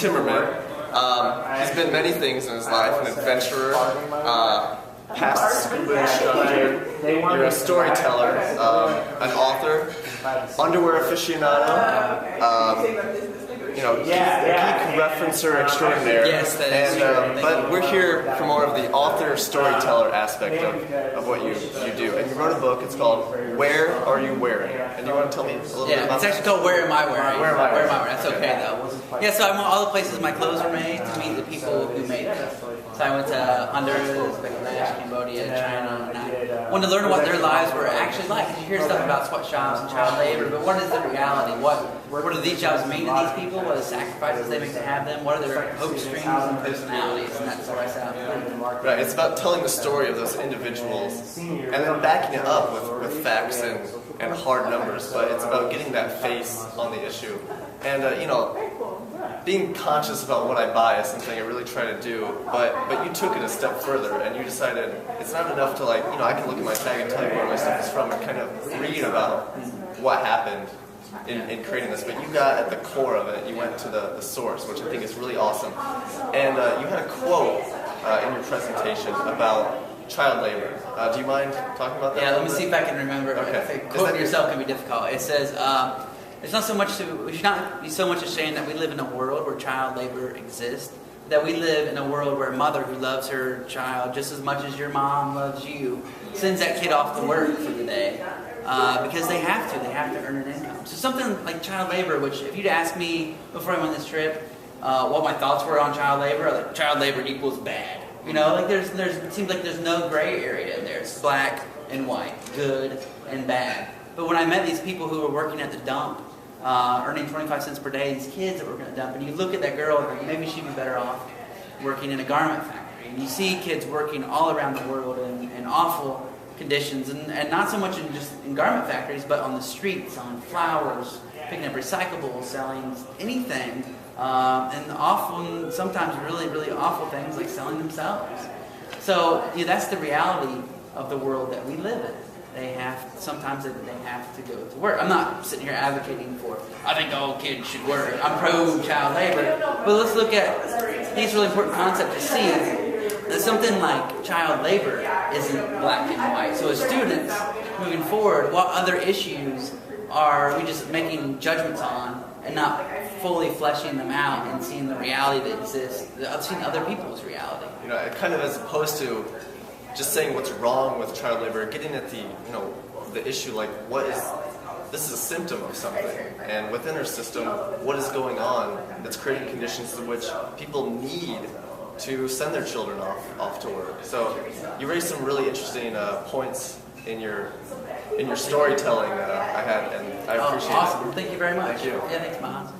Timmerman. He's been many things in his life: an adventurer, past scuba instructor, you're a storyteller, an author, underwear aficionado, geek referencer extraordinaire. Yes, that is true. But we're here for more of the author-storyteller aspect of what you do. And you wrote a book, it's called Where Are You Wearing? And you want to tell me a little bit about it's actually called Where Am I Wearing? Where Am I Wearing? That's okay though. Yeah, so I went all the places my clothes were made to meet the people who made them. So I went to Honduras, Bangladesh, Cambodia, China, and I wanted to learn what their lives were actually like. Because you hear stuff about sweatshops and child labor, but what is the reality? What do these jobs mean to these people? What are the sacrifices they make to have them? What are their hopes, dreams, and personalities? And that's what I set out. Right, it's about telling the story of those individuals and then backing it up with facts and hard numbers, but it's about getting that face on the issue. And, being conscious about what I buy is something I really try to do, but you took it a step further and you decided it's not enough to I can look at my tag and tell you where my stuff is from and kind of read about what happened in creating this, but you got at the core of it. You went to the source, which I think is really awesome. And you had a quote in your presentation about child labor. Do you mind talking about that? Yeah, let me see if I can remember. Okay. Quoting yourself can be difficult. It says, it's not so much we should not be so much ashamed that we live in a world where child labor exists, that we live in a world where a mother who loves her child just as much as your mom loves you sends that kid off to work for the day because they have to earn an income. So something like child labor, which if you'd asked me before I went on this trip what my thoughts were on child labor, like child labor equals bad. It seems like there's no gray area in there. It's black and white, good and bad. But when I met these people who were working at the dump, earning 25 cents per day, these kids that were going to dump, and you look at that girl and think, maybe she'd be better off working in a garment factory. And you see kids working all around the world in awful conditions, and not so much in garment factories, but on the streets, selling flowers, picking up recyclables, selling anything, and often, sometimes really, really awful things like selling themselves. So that's the reality of the world that we live in. Sometimes they have to go to work. I'm not sitting here advocating for, I think all kids should work. I'm pro-child labor. But let's look at these really important concepts to see that something like child labor isn't black and white. So as students, moving forward, what other issues are we just making judgments on and not fully fleshing them out and seeing the reality that exists, seeing other people's reality? Kind of as opposed to just saying what's wrong with child labor, getting at the issue, this is a symptom of something, and within our system, what is going on that's creating conditions in which people need to send their children off to work. So you raised some really interesting points in your storytelling that I had, and I appreciate it. Awesome. Thank you very much. Thank you. Yeah, thanks, Myles.